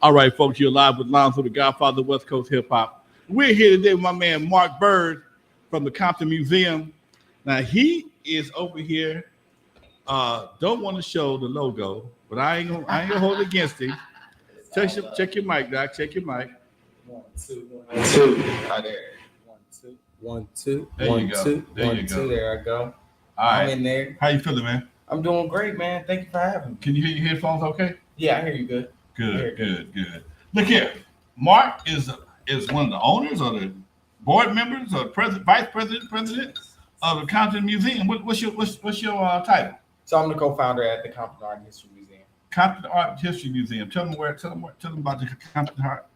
All right, folks, you're live with Lonzo, the Godfather of West Coast Hip Hop. We're here today with my man Mark Byrd from the Compton Museum. Now he is over here. Don't want to show the logo, but I ain't gonna hold it against him. Check your mic, Doc. Check your mic. 1, 2, 1, 2. Right there. 1, 2, 1, 2. There you go. There you go. There I go. All right. I'm in there. How you feeling, man? I'm doing great, man. Thank you for having me. Can you hear your headphones? Okay. Yeah, I hear you good. Good. Look here, Mark is one of the owners or the board members or vice president of the Compton Museum. What's your title? So I'm the co-founder at the Compton Art History Museum. Compton Art History Museum. Tell them about the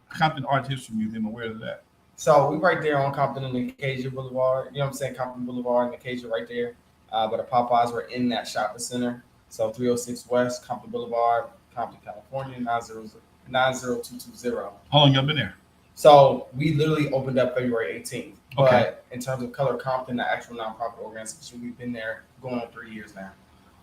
Compton Art History Museum and where is that? So we right there on Compton and Acacia Boulevard. You know what I'm saying? Compton Boulevard and Acacia right there. But the Popeyes were in that shopping center. So 306 West Compton Boulevard, Compton, California, 90220. How long y'all been there? So we literally opened up February 18th. But Okay. in terms of Color Compton, the actual nonprofit organization, we've been there going on 3 years now.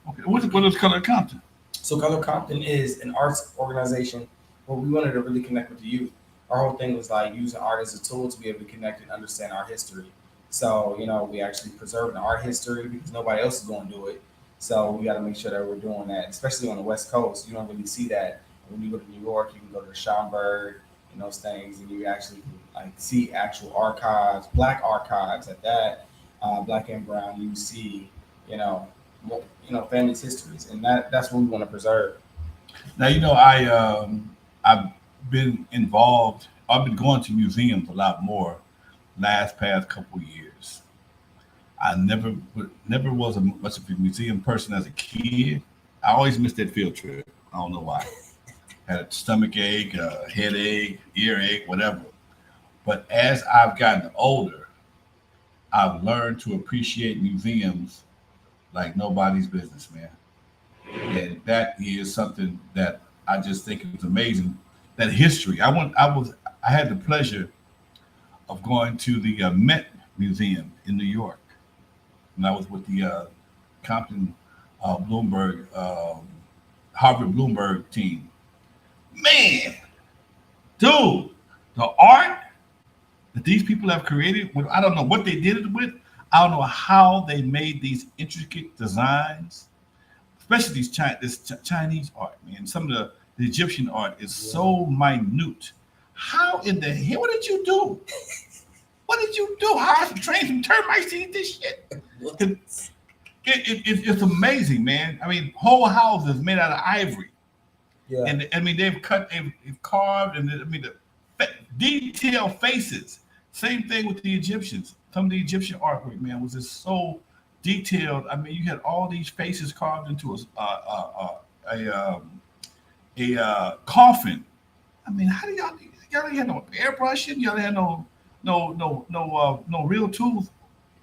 Okay. What is Color Compton? So Color Compton is an arts organization where we wanted to really connect with the youth. Our whole thing was like using art as a tool to be able to connect and understand our history. So, we actually preserve our history because nobody else is going to do it. So we got to make sure that we're doing that, especially on the West Coast. You don't really see that. When you go to New York, you can go to Byrd and those things, and you actually see actual archives, Black archives at that, Black and Brown. You see, families' histories, and that's what we want to preserve. Now I've been involved. I've been going to museums a lot more past couple of years. I never was much of a museum person as a kid. I always missed that field trip. I don't know why. Had a stomach ache, a headache, earache, whatever. But as I've gotten older, I've learned to appreciate museums like nobody's business, man. And that is something that I just think is amazing. That history. I had the pleasure of going to the Met Museum in New York, and I was with the Compton Harvard Bloomberg team. Man, dude, the art that these people have created, I don't know what they did it with. I don't know how they made these intricate designs, especially this Chinese art, man. Some of the Egyptian art is so minute. How in the hell? What did you do? What did you do? Hire some train some termites to eat this shit? It's amazing, man. I mean, whole houses made out of ivory. Yeah. And they've carved, and the detailed faces. Same thing with the Egyptians. Some of the Egyptian artwork, man, was just so detailed. I mean, you had all these faces carved into a coffin. I mean, how do y'all didn't have no airbrushing? Y'all didn't have no real tools.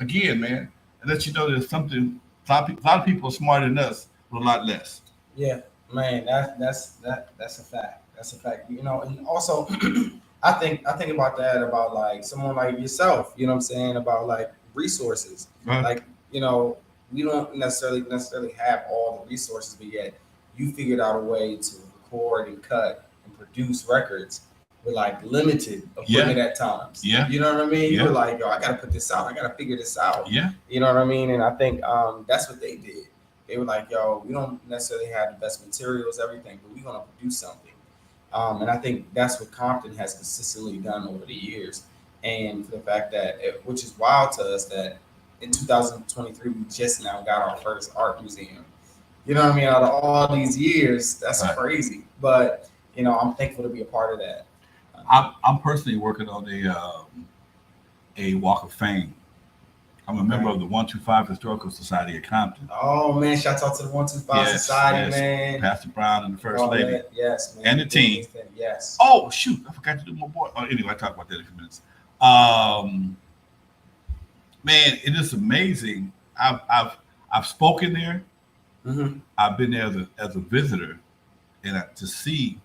Again, man, and let you know there's something. A lot of people are smarter than us with a lot less. Yeah, man, that's a fact. That's a fact. And also I think about that about like someone like yourself. You know what I'm saying about like resources. Right. Like we don't necessarily have all the resources, but yet you figured out a way to record and cut and produce records with like limited equipment at times. Yeah. You know what I mean? Yeah. You were like, yo, I gotta put this out. I gotta figure this out. Yeah. You know what I mean? And I think that's what they did. They were like, yo, we don't necessarily have the best materials, everything, but we're gonna produce something. And I think that's what Compton has consistently done over the years. And for the fact that, which is wild to us, that in 2023, we just now got our first art museum. You know what I mean? Out of all these years, that's crazy. But, I'm thankful to be a part of that. I'm personally working on a Walk of Fame. I'm a member of the 125 Historical Society of Compton. Oh, man. Shout out to the 125 Society, man. Pastor Brown and the First Lady. Yes, man. And the team. Yes. Oh, shoot. I forgot to do my boy. Oh, anyway, I'll talk about that in a few minutes. Man, it is amazing. I've spoken there. Mm-hmm. I've been there as a visitor, and to see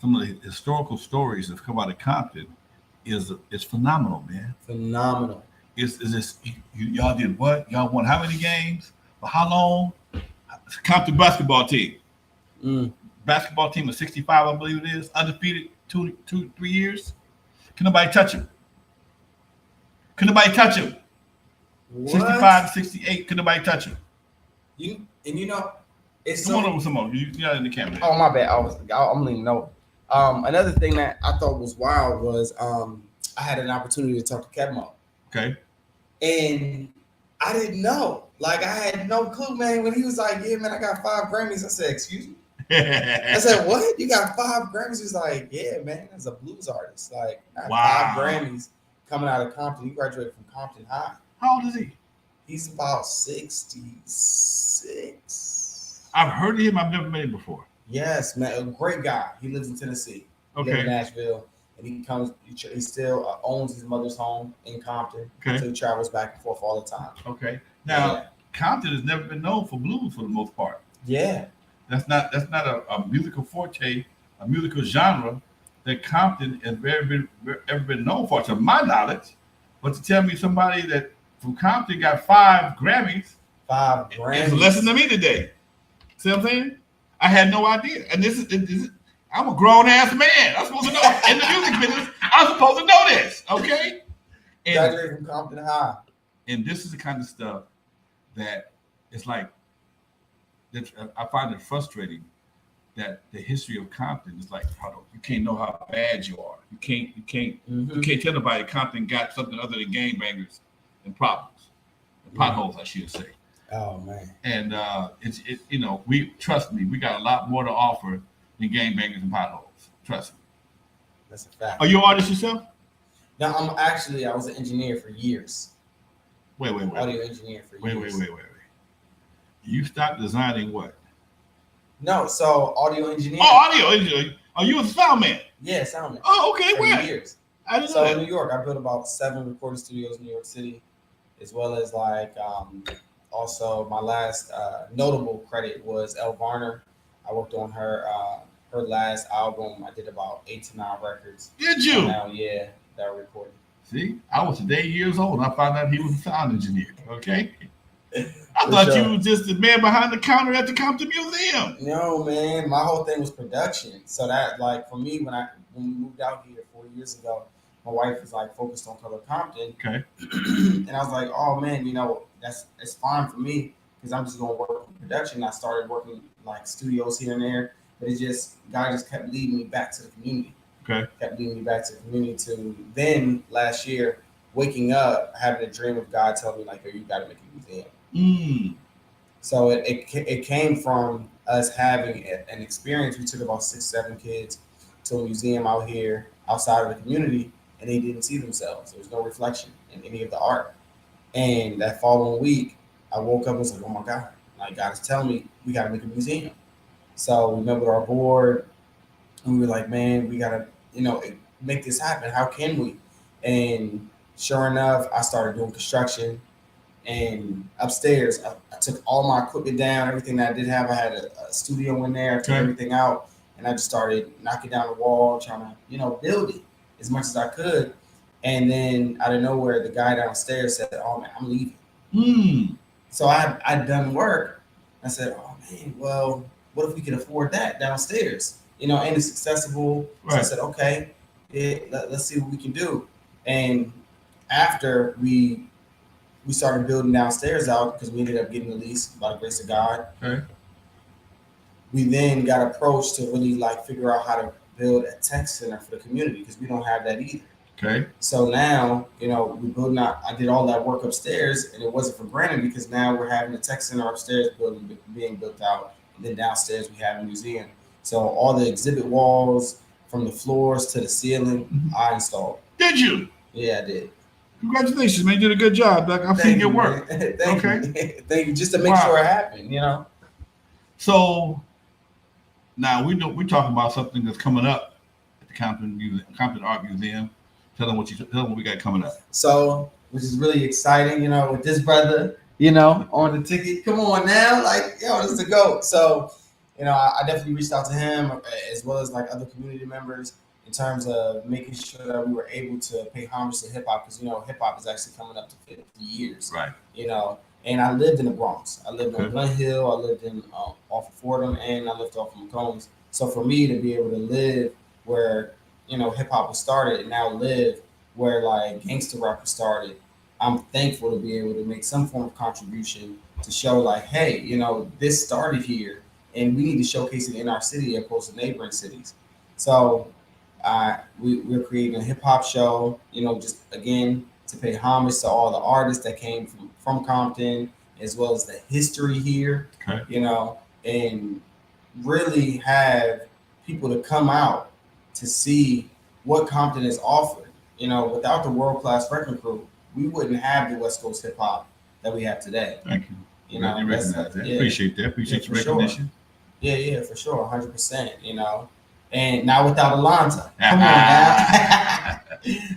some of the historical stories that come out of Compton is phenomenal, man. Phenomenal. Is this y'all did what? Y'all won how many games? For how long? Compton basketball team. basketball team of 65, I believe it is, undefeated 3 years. Can nobody touch him? Can nobody touch him? What? 65 to 68. Can nobody touch him? It's Come on over, some more. You're not in the camera. Oh, my bad. I'm leaning over. Another thing that I thought was wild was I had an opportunity to talk to Kevmo. Okay. And I didn't know. Like, I had no clue, man. When he was like, yeah, man, I got 5 Grammys. I said, excuse me? I said, what? You got 5 Grammys? He was like, yeah, man, as a blues artist. Like, I got 5 Grammys coming out of Compton. He graduated from Compton High. How old is he? He's about 66. I've heard of him. I've never met him before. Yes, man. A great guy. He lives in Tennessee. He lives in Nashville. And he still owns his mother's home in Compton. Okay. So he travels back and forth all the time. Okay. Now, Compton has never been known for blues for the most part. Yeah. That's not a musical forte, a musical genre that Compton has ever been known for, to my knowledge. But to tell me somebody that from Compton got 5 Grammys, 5 Grammys, is a lesson to me today. See what I'm saying? I had no idea. And this is I'm a grown ass man. I'm supposed to know in the music business. I'm supposed to know this, okay? Graduated from Compton High. And this is the kind of stuff that it's like that I find it frustrating that the history of Compton is like, you can't know how bad you are. You can't tell nobody Compton got something other than gangbangers and problems, and potholes, I should say. Oh man. And we trust me, we got a lot more to offer than gangbangers and potholes. Trust me. That's a fact. Are you an artist yourself? No, I was an engineer for years. Wait. Audio engineer for years. Wait. You stopped designing what? No, so audio engineer. Oh, audio engineer. Oh, you was a sound man? Yeah, sound man. Oh, okay. For Where? years. I didn't know that. In New York, I built about 7 recording studios in New York City, as well as also my last notable credit was Elle Varner. I worked on her last album. I did about 8 to 9 records. Did you? Now, yeah, that were recorded. See, I was today years old. And I found out he was a sound engineer. Okay. I thought you was just the man behind the counter at the Compton Museum. No, man. My whole thing was production. So that, like, for me, when we moved out here 4 years ago, my wife was like focused on Color Compton. Okay. And I was like, oh man, it's fine for me because I'm just gonna work on production. I started working like studios here and there, but God just kept leading me back to the community. Okay. Kept leading me back to the community to then last year, waking up, having a dream of God telling me like, oh, you gotta make a museum. So it came from us having an experience. We took about 6-7 kids to a museum out here outside of the community, and they didn't see themselves. There was no reflection in any of the art. And that following week, I woke up and was like, oh my God, like God is telling me we got to make a museum. So we met with our board and we were like, man, we got to, make this happen. How can we? And sure enough, I started doing construction. And upstairs, I took all my equipment down, everything that I did have. I had a studio in there. I took everything out, and I just started knocking down the wall, trying to, build it as much as I could. And then out of nowhere, the guy downstairs said, oh man, I'm leaving. So I'd done work. I said, oh man, well, what if we could afford that downstairs? And it's accessible. Right. So I said, okay, let's see what we can do. And after we started building downstairs out, because we ended up getting the lease by the grace of God. Okay. We then got approached to really figure out how to build a tech center for the community because we don't have that either. Okay. So now, we building out. I did all that work upstairs, and it wasn't for granted because now we're having a tech center upstairs being built out, and then downstairs we have a museum. So all the exhibit walls, from the floors to the ceiling, I installed. Did you? Yeah, I did. Congratulations, man! You did a good job. I've seen your work. Thank you. Thank you. Just to make sure it happened, So now we're talking about something that's coming up at the Compton Art Museum. Tell them what we got coming up. So, which is really exciting, with this brother, on the ticket. Come on now, this is the GOAT. So, I definitely reached out to him as well as other community members in terms of making sure that we were able to pay homage to hip hop because hip hop is actually coming up to 50 years. Right. And I lived in the Bronx. I lived on Glen Hill. I lived in off of Fordham, and I lived off of McCombs. So for me to be able to live where hip hop was started and now live where like gangster rap was started, I'm thankful to be able to make some form of contribution to show like, hey, this started here, and we need to showcase it in our city as opposed to neighboring cities. So we're creating a hip hop show, just again to pay homage to all the artists that came from Compton, as well as the history here, Okay. And really have people to come out to see what Compton is offering. Without the world class wrecking crew, we wouldn't have the West Coast hip hop that we have today. Thank you. Glad you recognize that. Yeah, Appreciate that. Appreciate your for sure. recognition. Yeah, for sure, 100%. And not without Alonzo. Come on now.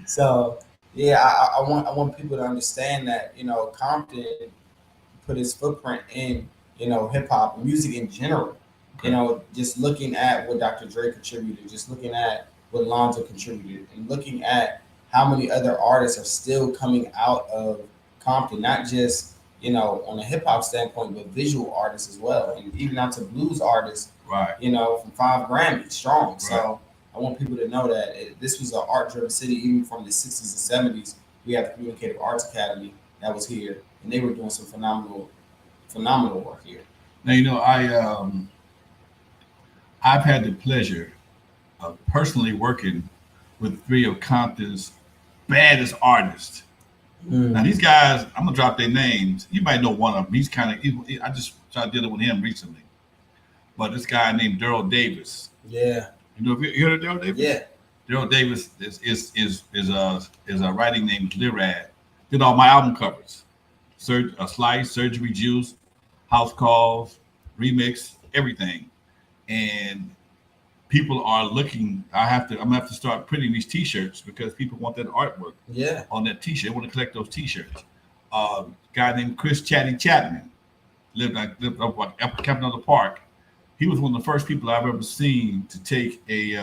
So yeah, I want people to understand that Compton put his footprint in hip hop and music in general. Just looking at what Dr. Dre contributed, just looking at what Lonzo contributed, and looking at how many other artists are still coming out of Compton, not just on a hip hop standpoint, but visual artists as well, and even out to blues artists. Right. From 5 Grammys strong. Right. So I want people to know that this was an art-driven city, even from the 60s and 70s. We have the Communicative Arts Academy that was here, and they were doing some phenomenal work here. Now I've had the pleasure of personally working with 3 of Compton's baddest artists. Now these guys, I'm gonna drop their names. You might know one of them. He's I just started dealing with him recently. But this guy named Daryl Davis. Yeah. You heard of Daryl Davis? Yeah. Daryl Davis is a writing named Lirad. Did all my album covers. Slice, Surgery Juice, House Calls, Remix, everything. And people are looking. I'm gonna have to start printing these T-shirts because people want that artwork. Yeah. On that T-shirt, they want to collect those T-shirts. Guy named Chris Chatty Chapman lived up Captain the Park. He was one of the first people I've ever seen to take a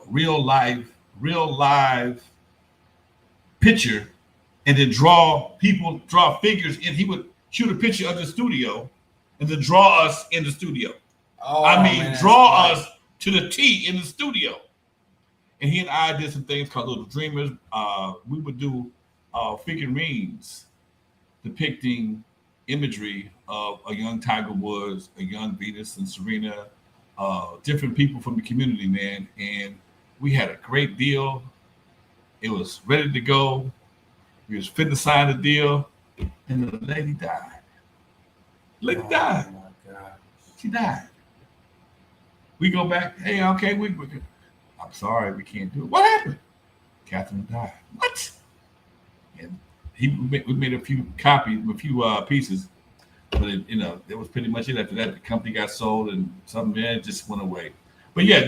real live picture and then draw figures, and he would shoot a picture of the studio and then draw us in the studio. Draw us to the T in the studio. And he and I did some things called Little Dreamers. We would do figurines depicting imagery of a young Tiger Woods, a young Venus and Serena, different people from the community, man. And we had a great deal. It was ready to go. We was fitting to sign the deal, and the lady died. Oh my God. She died. We go back. Hey, okay, I'm sorry, we can't do it. What happened? Catherine died. What? And we made a few copies, a few pieces, but it was pretty much it. After that, the company got sold, and something just went away. But yeah,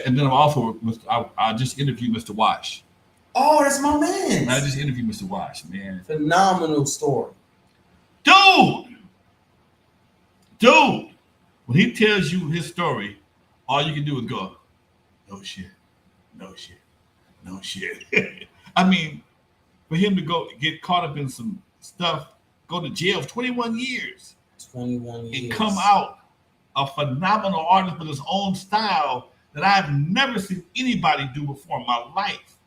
and then I just interviewed Mr. Wash. Oh, that's my man. I just interviewed Mr. Wash, man. Phenomenal story. Dude, when he tells you his story, all you can do is go, no shit. I mean, for him to get caught up in some stuff, go to jail for 21 years. 21 years. And come out a phenomenal artist with his own style that I've never seen anybody do before in my life.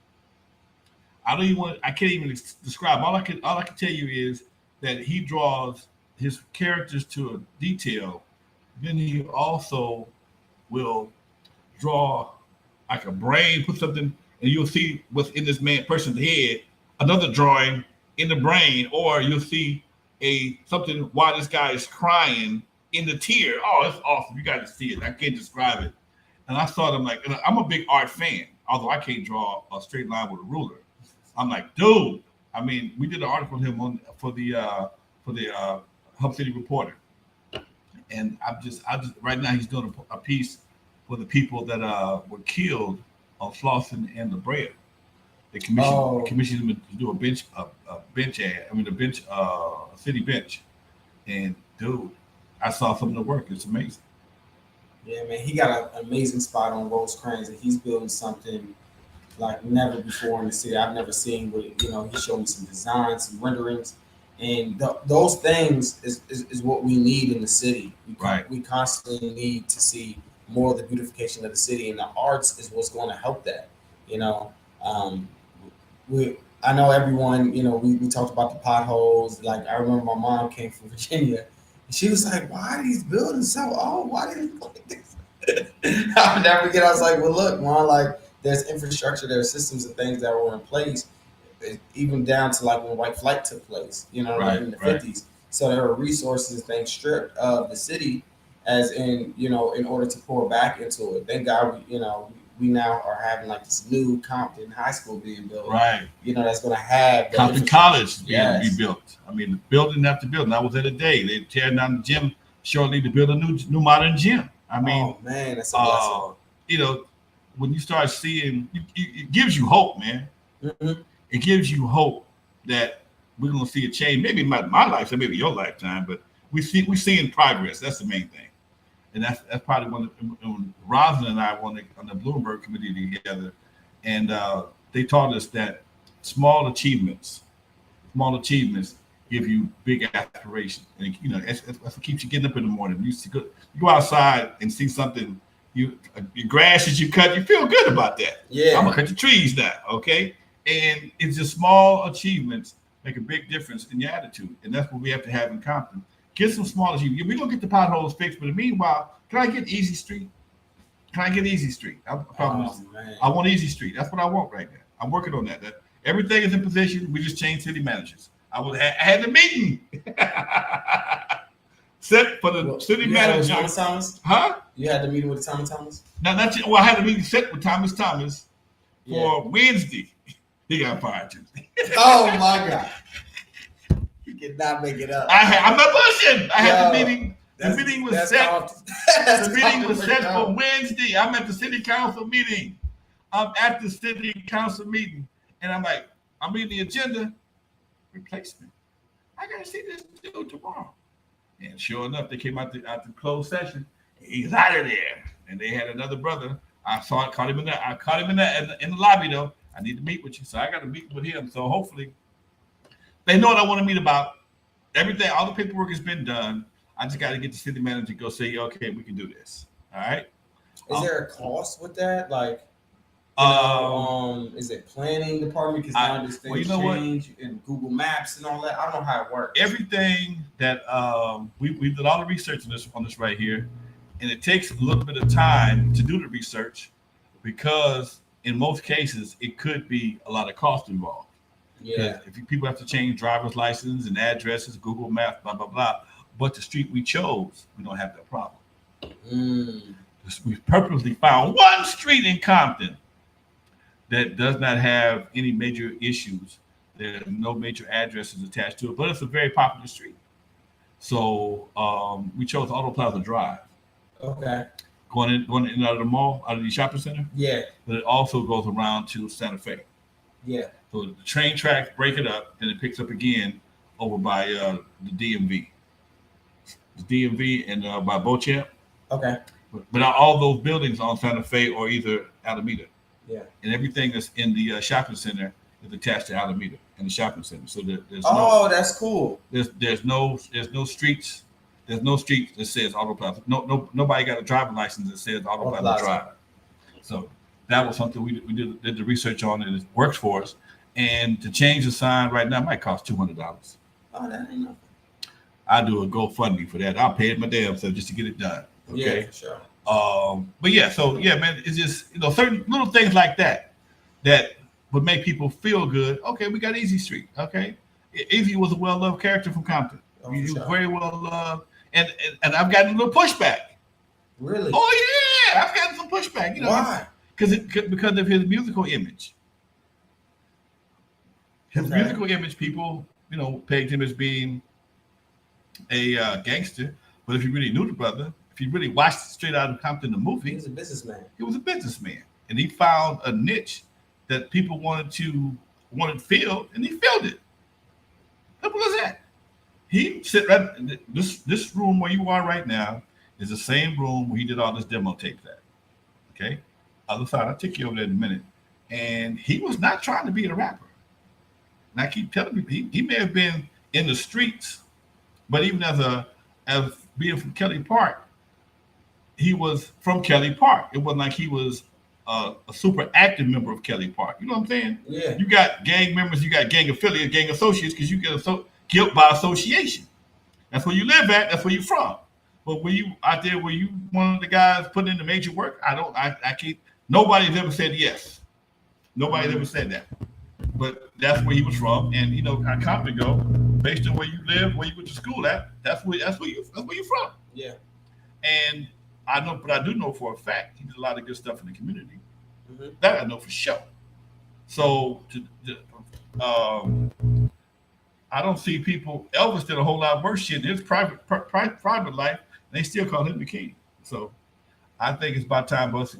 I can't even describe. All I can tell you is that he draws his characters to a detail. Then he also will draw like a brain, put something, and you'll see what's in this person's head, another drawing in the brain, or you'll see something while this guy is crying in the tear. Oh, it's awesome. You got to see it. I can't describe it. And I saw them I'm a big art fan, although I can't draw a straight line with a ruler. I'm like, dude. I mean, we did an article with him for the Hub City Reporter, and I just right now he's doing a piece for the people that were killed on Slauson and La Brea. They commissioned him to do a city bench, and dude, I saw some of the work. It's amazing. Yeah, man, he got an amazing spot on Rosecrans, and he's building something like never before in the city. I've never seen. He showed me some designs, some renderings, And those things is what we need in the city. Right. We constantly need to see more of the beautification of the city, and the arts is what's going to help that. You know, um, we I know everyone. You know, we talked about the potholes. Like I remember my mom came from Virginia, and she was like, "Why are these buildings so old? Why do they look like this?" I'll never forget. I was like, "Well, look, mom. Like, there's infrastructure, there's systems and things that were in place, even down to like when white flight took place, you know, like Right. in the Right. 50s. So there were resources and things stripped of the city, as in, you know, in order to pour back into it. Thank God, we now are having like this new Compton High School being built, Right. you know, that's going to have the Compton infrastructure. College is being Yes. rebuilt. I mean, the building after building. I was there today. They tearing down the gym shortly to build a new modern gym. I mean, Oh man, that's a blessing. you know, when you start seeing, it gives you hope, man. Mm-hmm. It gives you hope that we're going to see a change. Maybe my lifetime, maybe your lifetime, but we're seeing progress. That's the main thing, and that's probably when Rosalind and I were on the Bloomberg committee together, and they taught us that small achievements small achievements give you big aspirations. And you know, that's what keeps you getting up in the morning. You go outside and see something, your grass that you cut, you feel good about that. Yeah. I'm gonna cut the trees now, okay? And it's just small achievements make a big difference in your attitude, and that's what we have to have in Compton. Get some small achievements. We're gonna get the potholes fixed, but meanwhile, can I get Easy Street? Can I get Easy Street? I want Easy Street. That's what I want right now. I'm working on that. Everything is in position. We just changed city managers. I had the meeting set for the city manager. Thomas? Huh? You had the meeting with Thomas? No, not yet. Well, I had a meeting set with Thomas for Wednesday. He got fired Tuesday. Oh my God. You cannot make it up. I'm not bullshitting. I had the meeting. The meeting was set. The meeting was set for Wednesday. I'm at the city council meeting. I'm at the city council meeting, and I'm like, I'm reading the agenda. Replacement. I gotta see this dude tomorrow. And sure enough, they came out the closed session. He's out of there. And they had another brother. I caught him in the lobby though. I need to meet with you, so I got to meet with him. So hopefully, they know what I want to meet about. Everything, all the paperwork has been done. I just got to get the city manager to go say, okay, we can do this. All right. Is there a cost with that? Like, is it planning department? Because now this thing change in Google Maps and all that. I don't know how it works. Everything that we did all the research on this right here, and it takes a little bit of time to do the research because in most cases it could be a lot of cost involved. Yeah. If people have to change driver's license and addresses, Google Maps, blah blah blah. But the street we chose, we don't have that problem. We purposely found one street in Compton that does not have any major issues. There are no major addresses attached to it, but it's a very popular street. So we chose Auto Plaza Drive. Okay. Going in and out of the mall, out of the shopping center. Yeah. But it also goes around to Santa Fe. Yeah. So the train tracks break it up, and it picks up again over by the DMV. The DMV and by Beauchamp. Okay. But all those buildings on Santa Fe or either Alameda. Yeah. And everything that's in the shopping center is attached to Alameda and the shopping center. So there's that's cool. There's no streets. There's no street that says Auto Plaza. Nobody got a driving license that says Auto Plaza Drive. So that was something we did the research on, and it works for us. And to change the sign right now might cost $200. Oh, that ain't nothing. I do a GoFundMe for that. I'll pay it my damn self just to get it done. Okay. Yeah, sure. But man, it's just certain little things like that would make people feel good. Okay, we got Easy Street. Okay, Easy was a well-loved character from Compton. He was very well loved, and I've gotten a little pushback. Really? Oh yeah, I've gotten some pushback. Why? Because of his musical image. His musical image, people pegged him as being a gangster. But if you really knew the brother, if you really watched Straight Outta Compton, the movie, he was a businessman. He was a businessman, and he found a niche that people wanted filled, and he filled it. Simple as that. He sit right this room where you are right now is the same room where he did all this demo tapes at. Okay, other side. I'll take you over there in a minute. And he was not trying to be a rapper. And I keep telling you, he may have been in the streets, but even as being from Kelly Park, he was from Kelly Park. It wasn't like he was a super active member of Kelly Park. You know what I'm saying? Yeah. You got gang members, you got gang affiliates, gang associates, because you get guilt by association. That's where you live at. That's where you're from. But when you out there, where you one of the guys putting in the major work, I can't. Nobody's ever said yes. Nobody's ever said that. But that's where he was from, and I Compton go based on where you live, where you went to school at. That's where you're from. Yeah. And I know, but I do know for a fact he did a lot of good stuff in the community. Mm-hmm. That I know for sure. So um, I don't see people. Elvis did a whole lot worse shit in his private life. And they still call him the king. So I think it's about time us,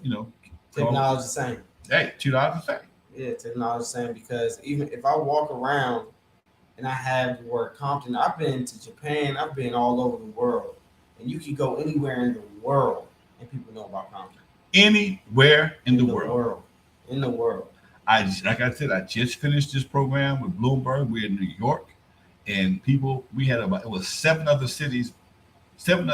Technology the same. Hey, $2 the same. Yeah, technology the same, because even if I walk around and I have the word Compton, I've been to Japan, I've been all over the world, and you can go anywhere in the world and people know about Compton. Anywhere in the world. In the world. Like I said, I just finished this program with Bloomberg. We're in New York, and we had it was 7 other cities, 9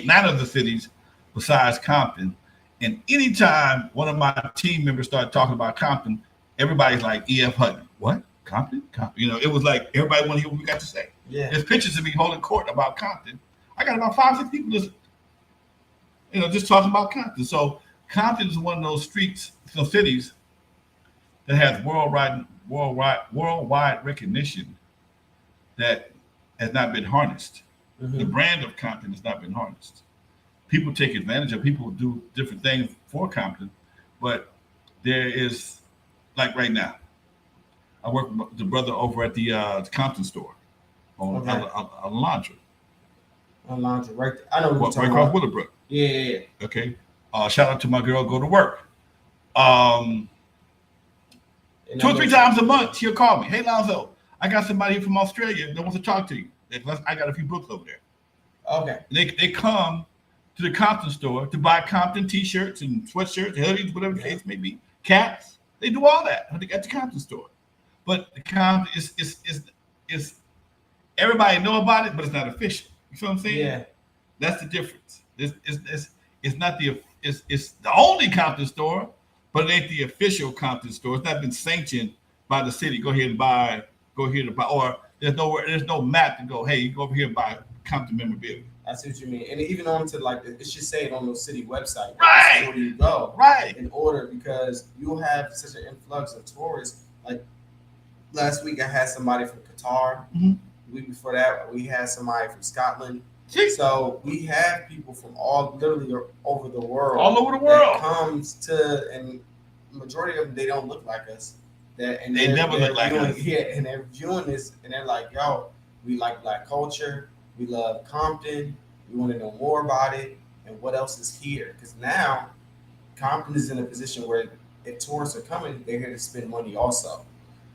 other cities besides Compton. And anytime one of my team members started talking about Compton, everybody's like, E.F. Hutton. What? Compton? It was like everybody wanted to hear what we got to say. Yeah. There's pictures of me holding court about Compton. I got about 5, 6 people just talking about Compton. So Compton is one of those cities that has worldwide recognition that has not been harnessed. Mm-hmm. The brand of Compton has not been harnessed. People take advantage of. People do different things for Compton, but there is, like right now, I work with the brother over at the Compton store on Alondra. Alondra, right there. I know what you're talking right about. Across Willowbrook. Yeah. Okay. Shout out to my girl, Go to Work. 2 or 3 times a month, she'll call me. Hey, Lonzo, I got somebody here from Australia that wants to talk to you. I got a few books over there. Okay. They come to the Compton store to buy Compton T-shirts and sweatshirts, hoodies, whatever the case may be, caps. They do all that at the Compton store. But the Compton is everybody know about it, but it's not official. You feel what I'm saying? Yeah. That's the difference. It's not it's the only Compton store, but it ain't the official Compton store. It's not been sanctioned by the city. Go here to buy, or there's no map to go, hey, you go over here and buy Compton memorabilia. I see what you mean. And even on to it should say it on the city website. Right. Where you go. Right. In order, because you'll have such an influx of tourists. Like last week, I had somebody from Qatar. Mm-hmm. The week before that, we had somebody from Scotland. Jeez. So we have people from literally over the world. All over the world. That comes to, and the majority of them, they don't look like us. They never look like us. Yeah, and they're viewing this, and they're like, yo, we like Black culture. We love Compton. We want to know more about it and what else is here. Because now Compton is in a position where if tourists are coming, they're here to spend money also.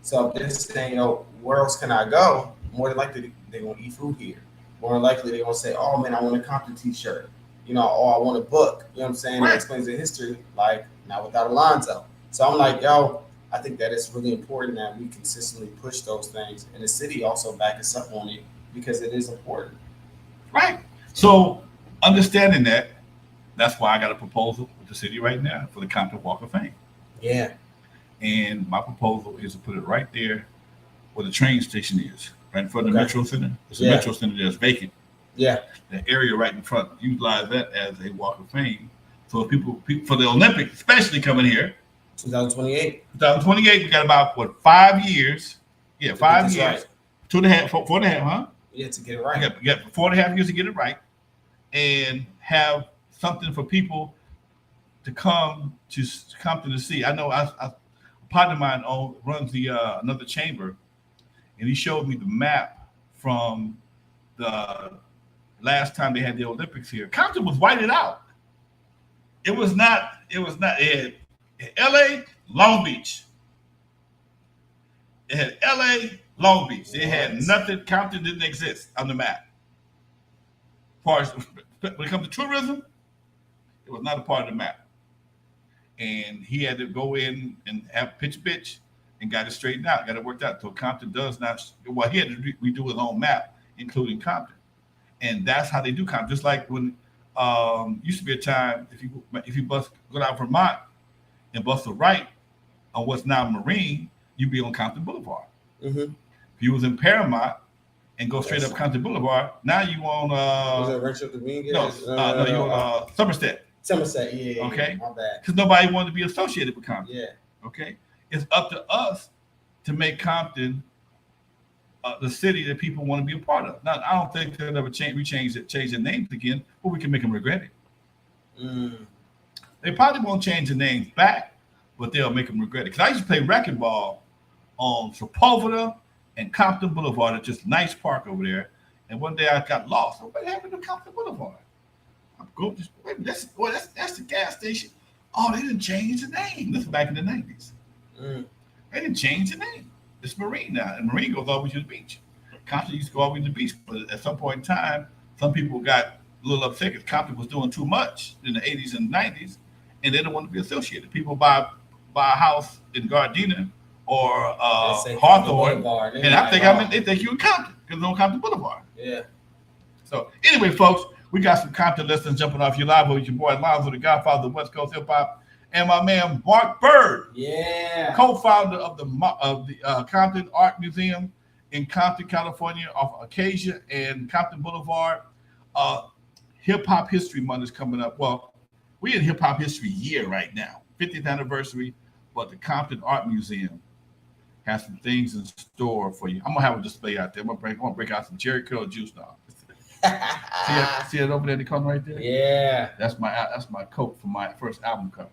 So if they're saying, where else can I go? More than likely, they're going to eat food here. More than likely, they're going to say, oh, man, I want a Compton T-shirt. I want a book. You know what I'm saying? That explains the history, like Not Without Alonzo. So I'm like, I think that it's really important that we consistently push those things. And the city also back us up on it, because it is important. Right. So understanding that's why I got a proposal with the city right now for the Compton Walk of Fame. Yeah. And my proposal is to put it right there where the train station is, right in front of the Metro Center. It's a Metro Center that's vacant. Yeah. The area right in front, utilize that as a Walk of Fame. So people for the Olympics, especially coming here. 2028. 2028, we got about 5 years. Yeah, 5 years. Right. 2.5, 4.5, huh? Yeah, to get it right. You got 4.5 years to get it right, and have something for people to come to Compton to see. I know a partner of mine runs the another chamber, and he showed me the map from the last time they had the Olympics here. Compton was whited out. It was not. It had L.A., Long Beach. It had L.A., Long Beach. It had nothing. Compton didn't exist on the map. When it comes to tourism, it was not a part of the map. And he had to go in and have pitch, and got it straightened out, got it worked out. So Compton does not. Well, he had to redo his own map, including Compton, and that's how they do Compton. Just like when used to be a time if you go down Vermont and bust a right on what's now Marine, you'd be on Compton Boulevard. Mm-hmm. If you was in Paramount and go straight up Compton Boulevard, now you on was it Rancho Dominguez? No, you on Somerset. Somerset, yeah. Okay. My bad. Because nobody wanted to be associated with Compton. Yeah. Okay. It's up to us to make Compton the city that people want to be a part of. Now, I don't think they'll ever change their names again, but we can make them regret it. Mm. They probably won't change the names back, but they'll make them regret it. Because I used to play racquetball on Sepulveda and Compton Boulevard at just nice park over there. And one day I got lost. So what happened to Compton Boulevard? I'm going to that's the gas station. Oh, they didn't change the name. This is back in the 90s. Mm. They didn't change the name. It's Marine now, and Marine goes all the way to the beach. Compton used to go all the way to the beach, but at some point in time, some people got a little upset because Compton was doing too much in the 80s and 90s, and they didn't want to be associated. People buy a house in Gardena or Hawthorne, and I think they think you in Compton because it's on Compton Boulevard. Yeah. So anyway, folks, we got some Compton listeners jumping off your live with your boy Lonzo, the Godfather of West Coast hip hop. And my man Mark Byrd, co-founder of the Compton Art Museum in Compton, California, off Acacia and Compton Boulevard. Hip Hop History Month is coming up. Well, we're in Hip Hop History Year right now, 50th anniversary. But the Compton Art Museum has some things in store for you. I'm gonna have a display out there. I'm gonna break out some cherry curl juice now. see it over there in the corner right there? Yeah, that's my coat for my first album cover.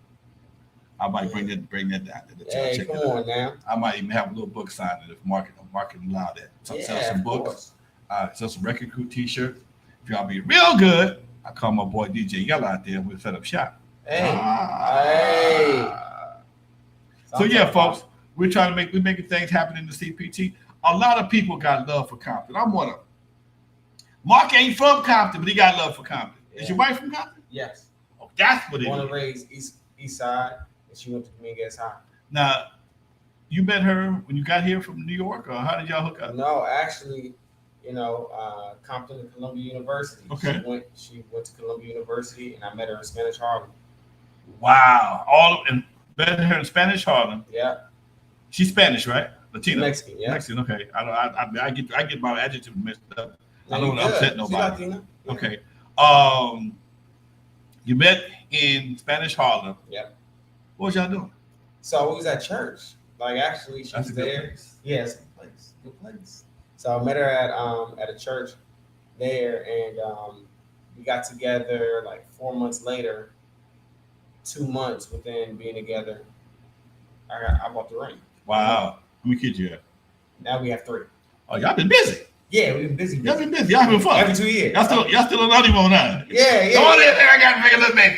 I might bring that down to the Hey, come on now. I might even have a little book signing if marketing allowed that. Sell some books, sell some Record Crew t-shirts. If y'all be real good, I call my boy DJ Yellow out there and we'll set up shop. Hey. So yeah, folks, we're making things happen in the CPT. A lot of people got love for Compton. I'm one of them. Mark ain't from Compton, but he got love for Compton. Yeah. Is your wife from Compton? Yes. Oh, that's what it is. Born and raised East Side. And she went to Dominguez High. Now, you met her when you got here from New York, or how did y'all hook up? No, actually, Compton and Columbia University. Okay. She went to Columbia University, and I met her in Spanish Harlem. Wow! Met her in Spanish Harlem. Yeah. She's Spanish, right? Latina. Mexican. Yeah. Mexican. Okay. I get my adjective mixed up. I don't want to upset nobody. Yeah. Okay. You met in Spanish Harlem. Yeah. What was y'all doing? So we was at church. Like actually, she was there. Place. Yeah, it's a place. Good place. So I met her at a church there, and we got together like 4 months later. 2 months within being together, I bought the ring. Wow. How many kids you have? Now we have 3. Oh, y'all been busy. Yeah, we've been busy. Y'all been busy. Y'all having fun. Every 2 years. Y'all still on honeymoon now. Yeah. Come on in there. I got to make a little baby.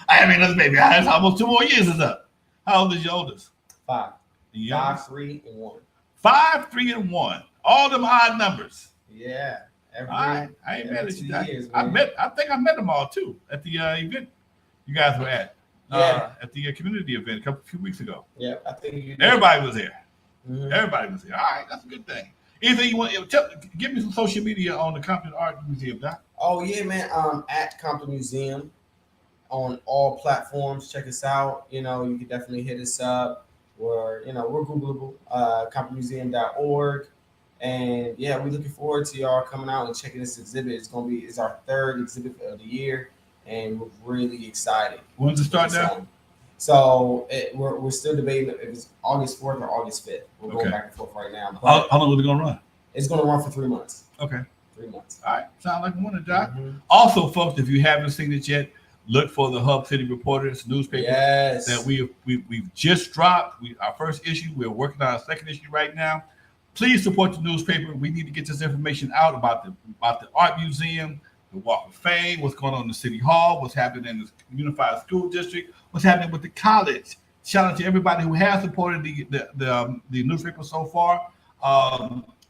I haven't made another baby. It's almost 2 more years is up. How old is your oldest? 5. Yeah. 5, 3, and 1. 5, 3, and 1. All them odd numbers. Yeah. I ain't mad at you. I think I met them all too at the event you guys were at. At the community event a few weeks ago. Yeah, I think you did. Everybody was there. Mm-hmm. Everybody was there. All right, that's a good thing. Anything you want? Give me some social media on the Compton Art Museum, Doc. Oh yeah, man. At Compton Museum on all platforms. Check us out. You can definitely hit us up. We're Googleable. ComptonMuseum.org. And yeah, we're looking forward to y'all coming out and checking this exhibit. It's our 3rd exhibit of the year, and we're really excited. When's it start now? So we're still debating if it's August 4th or August 5th. We're going back and forth right now. How long is it gonna run? It's gonna run for 3 months. Okay. 3 months. All right. Sound like a winner, Doc. Mm-hmm. Also, folks, if you haven't seen it yet, look for the Hub City Reporter. It's a newspaper that we've just dropped. Our first issue. We're working on our second issue right now. Please support the newspaper. We need to get this information out about the art museum, the Walk of Fame, what's going on in the City Hall, what's happening in the Unified School District, what's happening with the college. Shout out to everybody who has supported the newspaper so far.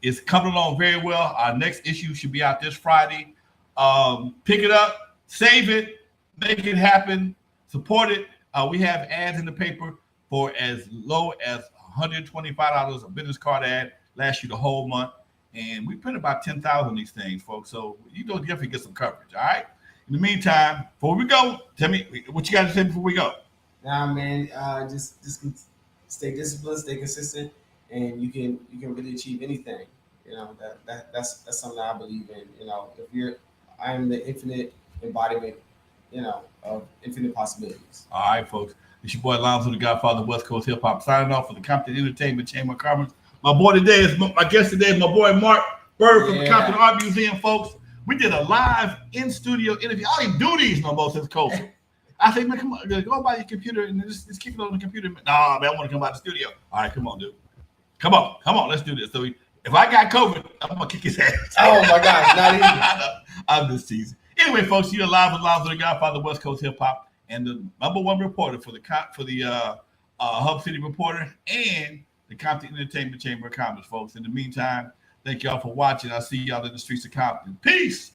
It's coming along very well. Our next issue should be out this Friday. Pick it up, save it, make it happen, support it. We have ads in the paper. for as low as $125. A business card ad lasts you the whole month. And we print about 10,000 of these things, folks. So you don't definitely get some coverage. All right. In the meantime, before we go, tell me what you got to say before we go. Nah, man, just stay disciplined, stay consistent, and you can really achieve anything. That's something I believe in. If you're, I am the infinite embodiment, of infinite possibilities. All right, folks. It's your boy Lonzo, the Godfather of West Coast Hip Hop, signing off for the Compton Entertainment Chamber of Commerce. My boy today is my guest today is my boy Mark Byrd from the Compton Art Museum, folks. We did a live in studio interview. I don't even do these no more since COVID. I say, man, come on, go by your computer and just keep it on the computer. Nah, man, I want to come by the studio. All right, come on, dude. Come on, let's do this. So if I got COVID, I'm gonna kick his ass. Oh my gosh, not even. I'm just teasing. Anyway, folks, you're live with Lonzo, the Godfather of West Coast Hip Hop, and the #1 reporter for the Hub City Reporter and the Compton Entertainment Chamber of Commerce, folks. In the meantime, thank y'all for watching. I'll see y'all in the streets of Compton. Peace.